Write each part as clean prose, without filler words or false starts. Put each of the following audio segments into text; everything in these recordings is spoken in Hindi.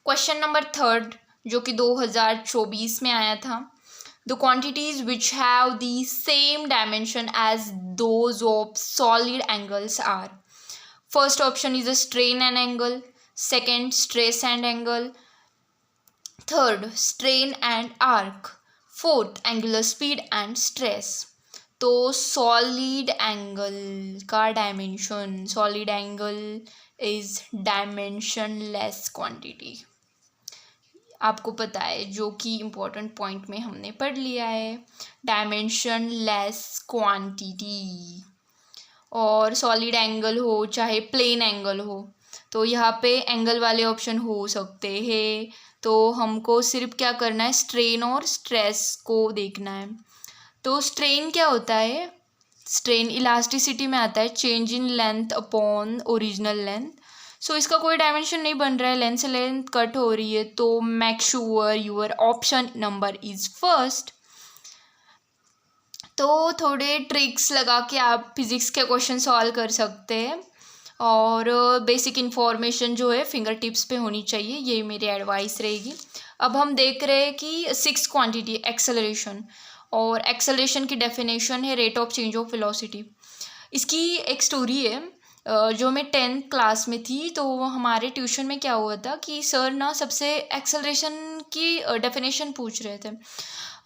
क्वेश्चन नंबर थर्ड जो कि 2024 में आया था, the quantities which have the same dimension as those of solid angles are. First option is a strain and angle, second stress and angle, third strain and arc, fourth angular speed and stress. तो सॉलिड एंगल का dimension, solid angle is dimensionless quantity. आपको पता है, जो कि इम्पोर्टेंट पॉइंट में हमने पढ़ लिया है, डायमेंशनलेस क्वांटिटी. और सॉलिड एंगल हो चाहे प्लेन एंगल हो, तो यहाँ पे एंगल वाले ऑप्शन हो सकते हैं. तो हमको सिर्फ क्या करना है, स्ट्रेन और स्ट्रेस को देखना है. तो स्ट्रेन क्या होता है, स्ट्रेन इलास्टिसिटी में आता है, change in length upon original length. So इसका कोई डायमेंशन नहीं बन रहा है, लेंथ से लेंथ कट हो रही है. तो make sure your option number is first. तो थोड़े ट्रिक्स लगा के आप फिज़िक्स के क्वेश्चन सॉल्व कर सकते हैं. और बेसिक इन्फॉर्मेशन जो है फिंगर टिप्स पे होनी चाहिए, यही मेरी एडवाइस रहेगी. अब हम देख रहे हैं कि सिक्स क्वांटिटी एक्सेलरेशन, और एक्सेलरेशन की डेफिनेशन है rate of change of velocity. इसकी एक स्टोरी है. जो मैं 10th क्लास में थी, तो हमारे ट्यूशन में क्या हुआ था कि सर ना सबसे एक्सेलरेशन की डेफिनेशन पूछ रहे थे.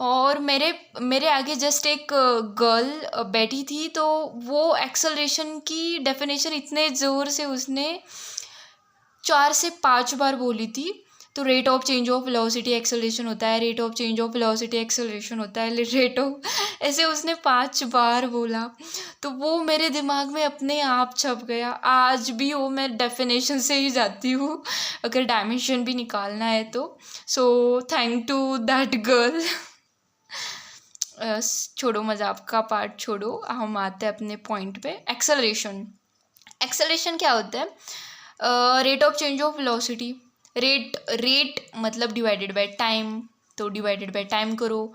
और मेरे आगे जस्ट एक गर्ल बैठी थी, तो वो एक्सेलरेशन की डेफिनेशन इतने ज़ोर से उसने 4 से 5 बार बोली थी. तो rate of change of velocity acceleration होता है, rate of change of velocity acceleration होता है, रेट ऑफ, ऐसे उसने 5 बार बोला. तो वो मेरे दिमाग में अपने आप छप गया. आज भी वो मैं डेफिनेशन से ही जाती हूँ अगर डायमेंशन भी निकालना है तो. So thank to that girl. छोड़ो, मजाक का पार्ट छोड़ो, हम आते हैं अपने पॉइंट पे. एक्सेलरेशन, एक्सेलरेशन क्या होता है, rate of change of velocity. Rate मतलब डिवाइडेड बाय टाइम, तो डिवाइडेड बाय टाइम करो.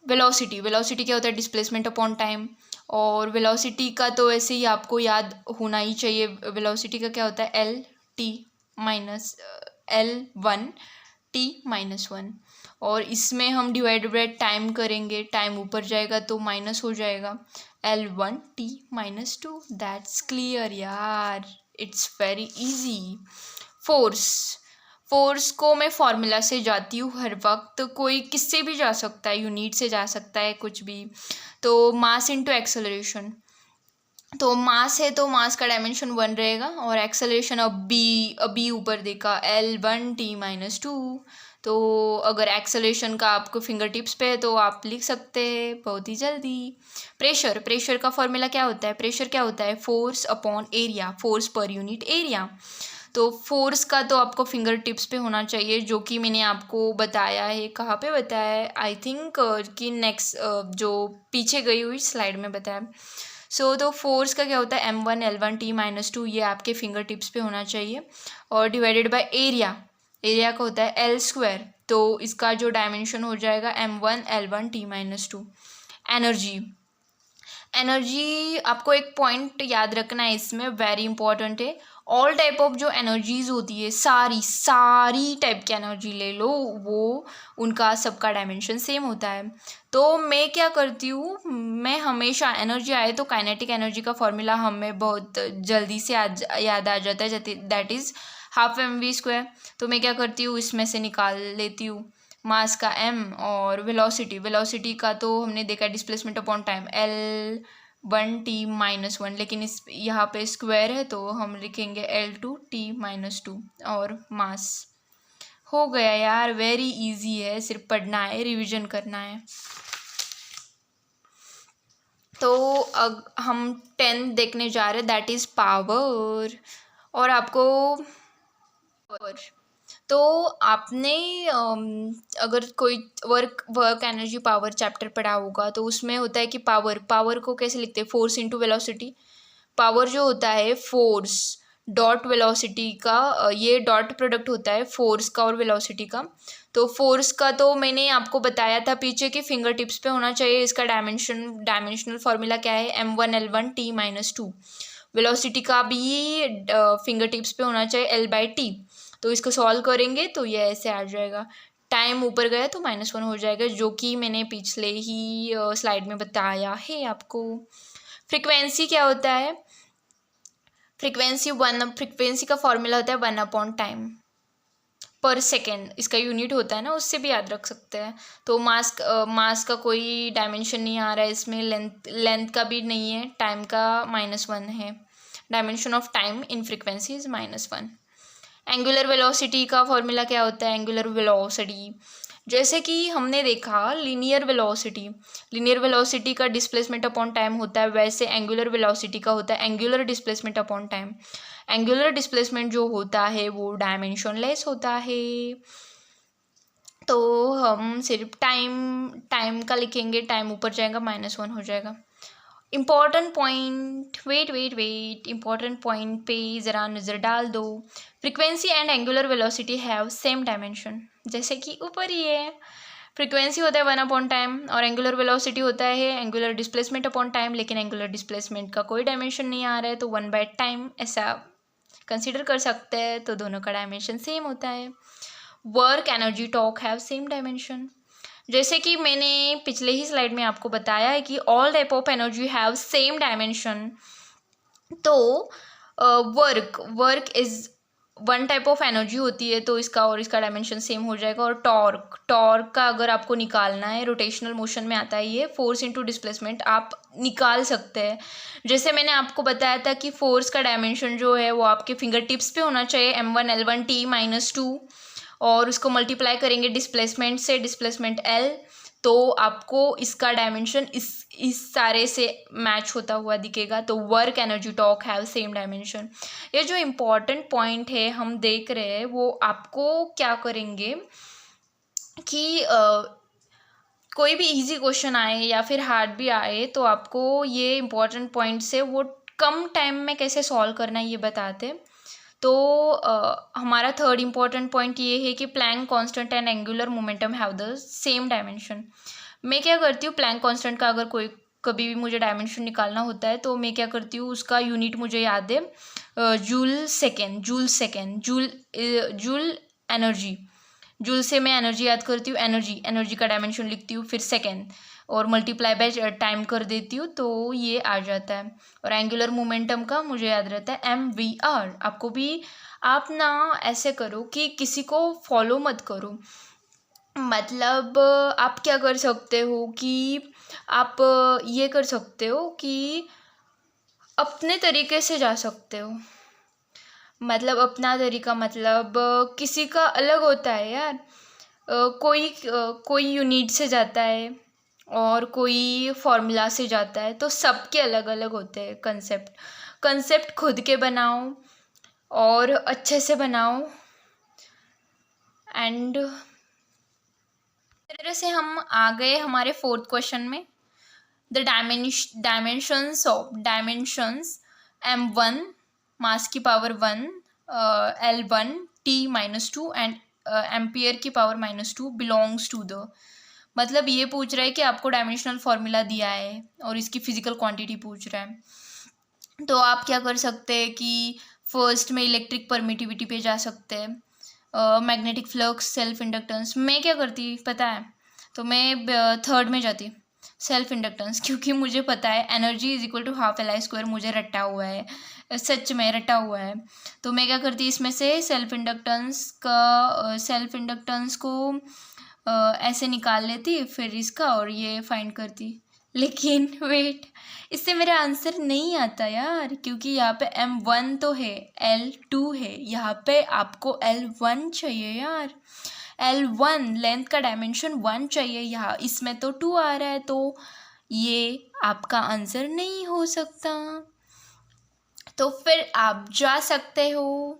वेलोसिटी, वेलोसिटी क्या होता है, डिस्प्लेसमेंट अपॉन टाइम. और वेलोसिटी का तो ऐसे ही आपको याद होना ही चाहिए, वेलोसिटी का क्या होता है, L T minus L1 T-1. और इसमें हम डिवाइडेड बाय टाइम करेंगे, टाइम ऊपर जाएगा तो माइनस हो जाएगा, L1T-2. दैट्स क्लियर यार, it's very easy. Force, force को मैं फॉर्मूला से जाती हूँ हर वक्त, कोई किससे भी जा सकता है, यूनिट से जा सकता है, कुछ भी. तो मास इंटू एक्सेलरेशन. तो मास है तो मास का डायमेंशन 1 रहेगा, और एक्सेलरेशन अभी ऊपर देखा L1T-2. तो अगर एक्सेलरेशन का आपको फिंगर टिप्स पे है तो आप लिख सकते हैं बहुत ही जल्दी. प्रेशर, प्रेशर का फॉर्मूला क्या होता है, प्रेशर क्या होता है, force upon area, force per unit area. तो फोर्स का तो आपको फिंगर टिप्स पे होना चाहिए, जो कि मैंने आपको बताया है. कहाँ पे बताया है, आई थिंक कि नेक्स्ट जो पीछे गई हुई स्लाइड में बताया. सो तो फोर्स का क्या होता है, M1L1T-2, ये आपके फिंगर टिप्स पे होना चाहिए. और डिवाइडेड बाय एरिया, एरिया का होता है L², तो इसका जो डायमेंशन हो जाएगा M1L1T-2. एनर्जी, एनर्जी आपको एक पॉइंट याद रखना है, इसमें वेरी इंपॉर्टेंट है. ऑल टाइप ऑफ जो एनर्जीज होती है, सारी टाइप की एनर्जी ले लो, वो उनका सबका डायमेंशन सेम होता है. तो मैं क्या करती हूँ, मैं हमेशा एनर्जी आए तो काइनेटिक एनर्जी का फॉर्मूला हमें बहुत जल्दी से याद आ जाता है, दैट इज़ ½ mv². तो मैं क्या करती हूँ, इसमें से निकाल लेती हूँ मास का m, और वेलोसिटी, वेलोसिटी का तो हमने देखा डिस्प्लेसमेंट अपॉन टाइम L1T-1, लेकिन इस यहाँ पे स्क्वायर है तो हम लिखेंगे L2T-2. और मास हो गया यार, वेरी इजी है, सिर्फ पढ़ना है, रिवीजन करना है. तो अब हम 10 देखने जा रहे हैं, दैट इज़ पावर. और आपको तो आपने अगर कोई वर्क एनर्जी पावर चैप्टर पढ़ा होगा, तो उसमें होता है कि पावर को कैसे लिखते हैं, फोर्स इंटू वेलोसिटी. पावर जो होता है फोर्स डॉट वेलोसिटी का, ये डॉट प्रोडक्ट होता है फोर्स का और वेलोसिटी का. तो फोर्स का तो मैंने आपको बताया था पीछे कि फिंगर टिप्स पे होना चाहिए. इसका डायमेंशनल फार्मूला क्या है, M1L1T-2. वेलोसिटी का भी फिंगर टिप्स पे होना चाहिए L/T. तो इसको सॉल्व करेंगे तो ये ऐसे आ जाएगा, टाइम ऊपर गया तो -1 हो जाएगा, जो कि मैंने पिछले ही स्लाइड में बताया है आपको। फ्रीक्वेंसी क्या होता है? फ्रीक्वेंसी का फॉर्मूला होता है 1/टाइम पर सेकेंड, इसका यूनिट होता है ना, उससे भी याद रख सकते हैं। तो मास का कोई डायमेंशन नहीं आ रहा है इसमें, लेंथ का भी नहीं है, टाइम का -1 है। Dimension of time in frequency is -1। Angular velocity का फॉर्मूला क्या होता है? एंगुलर वेलोसिटी, जैसे कि हमने देखा लीनियर वेलोसिटी का डिस्प्लेसमेंट अपॉन टाइम होता है, वैसे एंगुलर वेलोसिटी का होता है angular displacement upon time. Angular displacement जो होता है वो डायमेंशनलेस होता है। तो हम सिर्फ टाइम का लिखेंगे, टाइम ऊपर जाएगा -1 हो जाएगा। Important point, wait important point पे ज़रा नज़र डाल दो। Frequency and angular velocity have same dimension, जैसे कि ऊपर ही है। फ्रीक्वेंसी होता है 1/टाइम और एंगुलर वेलोसिटी होता है एंगुलर डिस्प्लेसमेंट अपॉन टाइम, लेकिन एंगुलर डिस्प्लेसमेंट का कोई डायमेंशन नहीं आ रहा है तो 1/टाइम ऐसा कंसिडर कर सकते हैं, तो दोनों का डायमेंशन सेम होता है। Work, energy, torque have same dimension, जैसे कि मैंने पिछले ही स्लाइड में आपको बताया है कि all type of energy have same dimension. तो work is one type of energy होती है, तो इसका और इसका डायमेंशन सेम हो जाएगा। और टॉर्क का अगर आपको निकालना है, रोटेशनल मोशन में आता है ये, फोर्स इंटू डिस्प्लेसमेंट आप निकाल सकते हैं। जैसे मैंने आपको बताया था कि फोर्स का डायमेंशन जो है वो आपके फिंगर टिप्स पे होना चाहिए, m1L1T -2, और उसको मल्टीप्लाई करेंगे डिस्प्लेसमेंट से, डिस्प्लेसमेंट L, तो आपको इसका डायमेंशन इस सारे से मैच होता हुआ दिखेगा। तो work, energy, torque have same dimension. ये जो इम्पोर्टेंट पॉइंट है हम देख रहे हैं, वो आपको क्या करेंगे कि कोई भी इजी क्वेश्चन आए या फिर हार्ड भी आए तो आपको ये इम्पोर्टेंट पॉइंट से वो कम टाइम में कैसे सॉल्व करना है ये बताते। तो हमारा थर्ड इम्पॉर्टेंट पॉइंट ये है कि Planck constant and angular momentum have the same dimension. मैं क्या करती हूँ, प्लैंक कांस्टेंट का अगर कोई कभी भी मुझे डायमेंशन निकालना होता है तो मैं क्या करती हूँ, उसका यूनिट मुझे याद है जूल एनर्जी। जूल से मैं एनर्जी याद करती हूँ, एनर्जी का डायमेंशन लिखती हूँ, फिर सेकेंड और मल्टीप्लाई बाय टाइम कर देती हूँ, तो ये आ जाता है। और एंगुलर मोमेंटम का मुझे याद रहता है MVR। आपको भी, आप ना ऐसे करो कि किसी को फॉलो मत करो, मतलब आप क्या कर सकते हो कि आप ये कर सकते हो कि अपने तरीके से जा सकते हो, मतलब अपना तरीका, मतलब किसी का अलग होता है यार। कोई यूनिट से जाता है और कोई फॉर्मूला से जाता है, तो सबके अलग अलग होते हैं कंसेप्ट खुद के बनाओ और अच्छे से बनाओ। एंड तरह से हम आ गए हमारे फोर्थ क्वेश्चन में। द डायमेंशंस M1 मास की power 1, L1 T -2 and ampere की पावर -2 बिलोंग्स टू द, मतलब ये पूछ रहा है कि आपको डायमेंशनल फॉर्मूला दिया है और इसकी फिजिकल क्वांटिटी पूछ रहा है। तो आप क्या कर सकते हैं कि फर्स्ट में इलेक्ट्रिक परमिटिविटी पे जा सकते हैं, मैग्नेटिक फ्लक्स, सेल्फ इंडक्टेंस। मैं क्या करती पता है, तो मैं थर्ड में जाती, सेल्फ इंडक्टेंस, क्योंकि मुझे पता है energy is equal to ½ Li², मुझे रटा हुआ है, सच में रटा हुआ है। तो मैं क्या करती, इसमें से सेल्फ इंडक्टेंस को ऐसे निकाल लेती, फिर इसका और ये फाइंड करती। लेकिन वेट, इससे मेरा आंसर नहीं आता यार, क्योंकि यहाँ पे M1 तो है, L2 है, यहाँ पे आपको L1 चाहिए यार। L1 लेंथ का डायमेंशन 1 चाहिए, यहाँ इसमें तो 2 आ रहा है, तो ये आपका आंसर नहीं हो सकता। तो फिर आप जा सकते हो,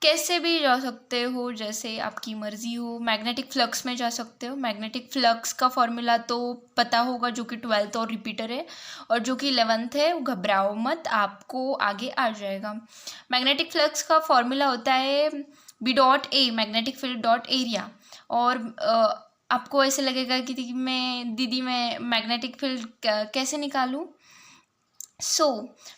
कैसे भी जा सकते हो, जैसे आपकी मर्जी हो। मैग्नेटिक फ्लक्स में जा सकते हो, मैग्नेटिक फ्लक्स का फॉर्मूला तो पता होगा, जो कि 12th और रिपीटर है, और जो कि 11th है, घबराओ मत, आपको आगे आ जाएगा। मैग्नेटिक फ्लक्स का फॉर्मूला होता है B.A, magnetic field dot area. और आपको ऐसे लगेगा कि दीदी मैं मैग्नेटिक फील्ड कैसे निकालूं।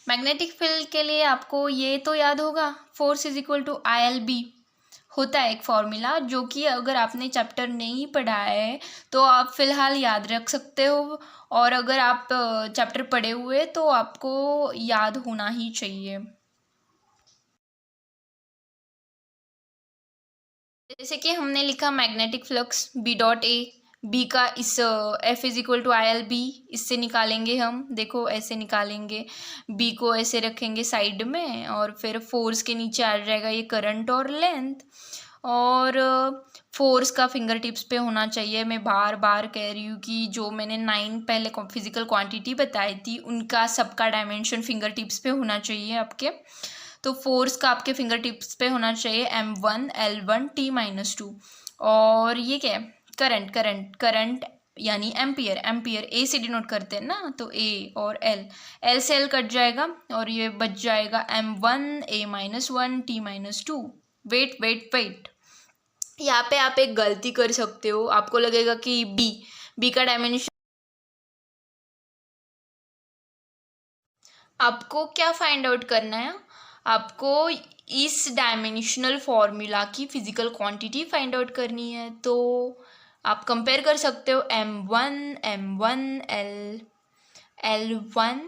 मैग्नेटिक फील्ड के लिए आपको ये तो याद होगा, force is equal to ILB, होता है एक फॉर्मूला जो कि अगर आपने चैप्टर नहीं पढ़ा है तो आप फ़िलहाल याद रख सकते हो, और अगर आप चैप्टर पढ़े हुए तो आपको याद होना ही चाहिए। जैसे कि हमने लिखा magnetic flux B dot A, B का इस F is equal to I L B, इससे निकालेंगे हम, देखो ऐसे निकालेंगे, बी को ऐसे रखेंगे साइड में, और फिर फोर्स के नीचे आ जाएगा ये करंट और लेंथ, और फोर्स का फिंगर टिप्स पे होना चाहिए। मैं बार बार कह रही हूँ कि जो मैंने 9 पहले फिजिकल क्वांटिटी बताई थी उनका सबका डायमेंशन फिंगर टिप्स पे होना चाहिए आपके। तो फोर्स का आपके फिंगर टिप्स पे होना चाहिए M1 L1 T-2, और ये क्या है, करंट, करंट यानी एम्पियर, एम्पियर ए से डिनोट करते हैं ना, तो ए और एल से एल कट जाएगा और ये बच जाएगा M1 A-1 T-2। Wait wait wait, यहाँ पे आप एक गलती कर सकते हो, आपको लगेगा कि बी का डायमेंशन, आपको क्या फाइंड आउट करना है, आपको इस डायमेंशनल फॉर्मूला की फिजिकल क्वांटिटी फाइंड आउट करनी है। तो आप कंपेयर कर सकते हो M1 L1,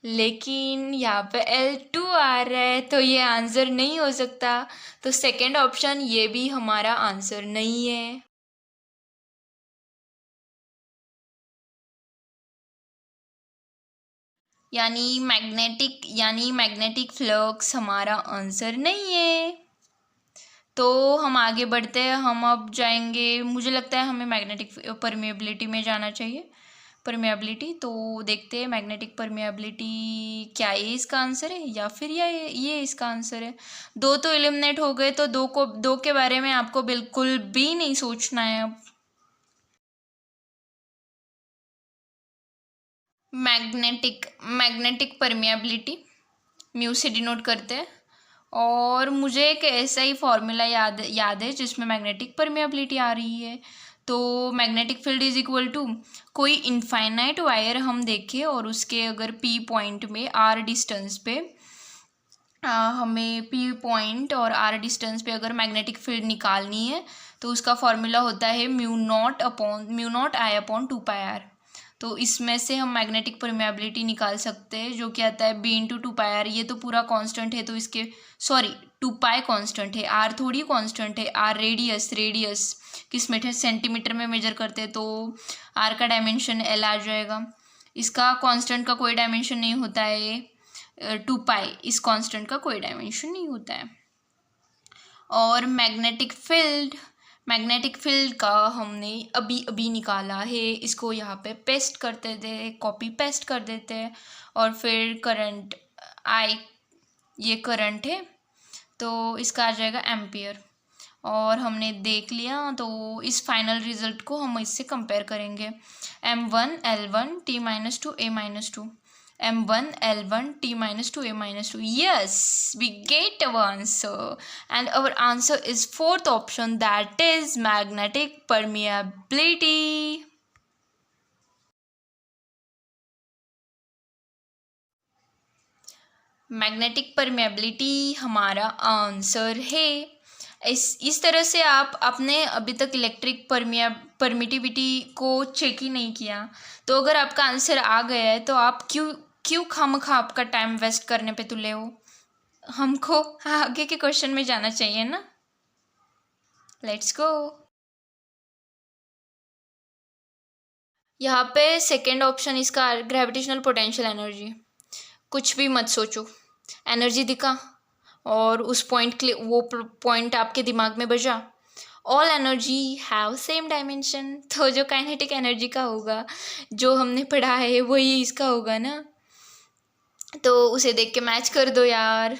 लेकिन यहाँ पे L2 आ रहा है तो ये आंसर नहीं हो सकता, तो सेकंड ऑप्शन ये भी हमारा आंसर नहीं है। यानी मैग्नेटिक फ्लक्स हमारा आंसर नहीं है। तो हम आगे बढ़ते हैं, हम अब जाएंगे, मुझे लगता है हमें मैग्नेटिक परमेबिलिटी में जाना चाहिए। परमेबिलिटी, तो देखते हैं मैग्नेटिक परमेबिलिटी क्या ये इसका आंसर है या फिर ये इसका आंसर है। दो तो एलिमिनेट हो गए, तो दो के बारे में आपको बिल्कुल भी नहीं सोचना है अब। मैग्नेटिक परमेबिलिटी म्यू से डिनोट करते हैं, और मुझे एक ऐसा ही फॉर्मूला याद है जिसमें मैग्नेटिक परमेबिलिटी आ रही है। तो magnetic field is equal to, कोई इनफाइनाइट वायर हम देखें और उसके अगर पी पॉइंट में आर डिस्टेंस पे हमें पी पॉइंट और आर डिस्टेंस पे अगर मैग्नेटिक फील्ड निकालनी है तो उसका फॉर्मूला होता है mu not I upon 2πr। तो इसमें से हम मैग्नेटिक परमेबिलिटी निकाल सकते हैं, जो कि आता है B/2πr। ये तो पूरा कांस्टेंट है, तो इसके सॉरी 2π कांस्टेंट है, आर थोड़ी कांस्टेंट है, आर रेडियस किस में है, सेंटीमीटर में मेजर करते हैं, तो आर का डायमेंशन L आ जाएगा। इसका कांस्टेंट का कोई डायमेंशन नहीं होता है, 2π इस कांस्टेंट का कोई डायमेंशन नहीं होता है। और मैग्नेटिक फील्ड का हमने अभी निकाला है, इसको यहाँ पे पेस्ट करते थे, कॉपी पेस्ट कर देते हैं, और फिर करंट ये करंट है तो इसका आ जाएगा एम्पियर, और हमने देख लिया। तो इस फाइनल रिजल्ट को हम इससे कंपेयर करेंगे, M1 L1 T-2 A-2, M1 L1 T-2 A-2. Yes, we get our answer, and our answer is fourth option, that is magnetic permeability. Magnetic permeability हमारा आंसर है। इस तरह से आप अपने अभी तक इलेक्ट्रिक परमिटिविटी को चेक ही नहीं किया, तो अगर आपका आंसर आ गया है तो आप क्यों खामखा आपका टाइम वेस्ट करने पे तुले हो। हमको आगे के क्वेश्चन में जाना चाहिए ना। Let's go. यहाँ पे सेकेंड ऑप्शन इसका ग्रेविटेशनल पोटेंशियल एनर्जी, कुछ भी मत सोचो, एनर्जी दिखा और उस वो पॉइंट आपके दिमाग में बजा, all energy have same dimension. तो जो काइनेटिक एनर्जी का होगा, जो हमने पढ़ा है वही इसका होगा ना, तो उसे देख के मैच कर दो यार,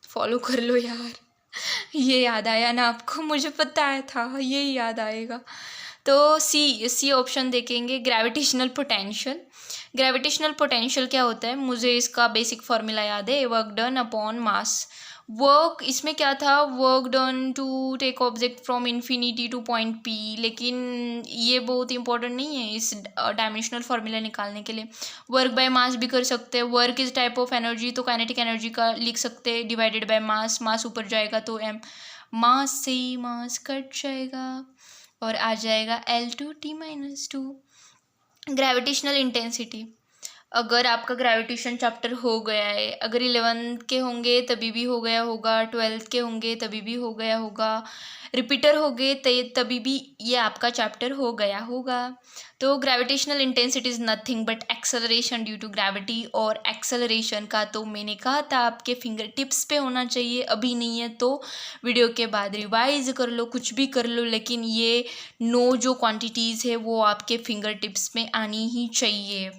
फॉलो कर लो यार। ये याद आया ना आपको, मुझे पता था ये याद आएगा। तो सी ऑप्शन देखेंगे, ग्रेविटेशनल पोटेंशियल क्या होता है, मुझे इसका बेसिक फॉर्मूला याद है, work done upon mass. Work इसमें क्या था, work done to take object from infinity to point P, लेकिन ये बहुत इंपॉर्टेंट नहीं है इस डायमेंशनल फार्मूला निकालने के लिए। वर्क बाय मास भी कर सकते हैं, work is type of energy, तो काइनेटिक एनर्जी का लिख सकते हैं डिवाइडेड बाय मास, मास ऊपर जाएगा तो एम, मास से मास कट जाएगा और आ जाएगा L2T-2। ग्रेविटेशनल इंटेंसिटी, अगर आपका ग्रेविटेशन चैप्टर हो गया है, अगर 11th के होंगे तभी भी हो गया होगा, 12th के होंगे तभी भी हो गया होगा, रिपीटर हो गए तभी भी ये आपका चैप्टर हो गया होगा। तो gravitational intensity is nothing but acceleration due to gravity, और एक्सेलरेशन का तो मैंने कहा था आपके फिंगर टिप्स पे होना चाहिए, अभी नहीं है तो वीडियो के बाद रिवाइज कर लो, कुछ भी कर लो, लेकिन ये जो क्वांटिटीज़ है वो आपके फिंगर टिप्स में आनी ही चाहिए।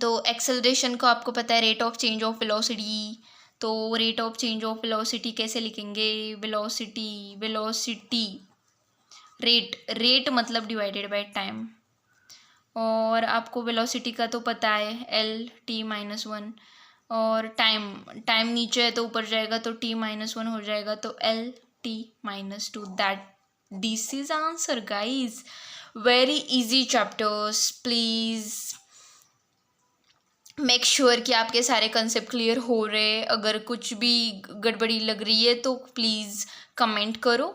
तो एक्सेलरेशन को आपको पता है rate of change of velocity, तो rate of change of velocity कैसे लिखेंगे, वेलोसिटी रेट मतलब डिवाइडेड बाय टाइम, और आपको वेलोसिटी का तो पता है L_T-1, और टाइम नीचे है तो ऊपर जाएगा तो T-1 हो जाएगा, तो L_T-2, that this is answer guys. Very easy chapters, please make sure कि आपके सारे कंसेप्ट क्लियर हो रहे। अगर कुछ भी गड़बड़ी लग रही है तो प्लीज़ कमेंट करो।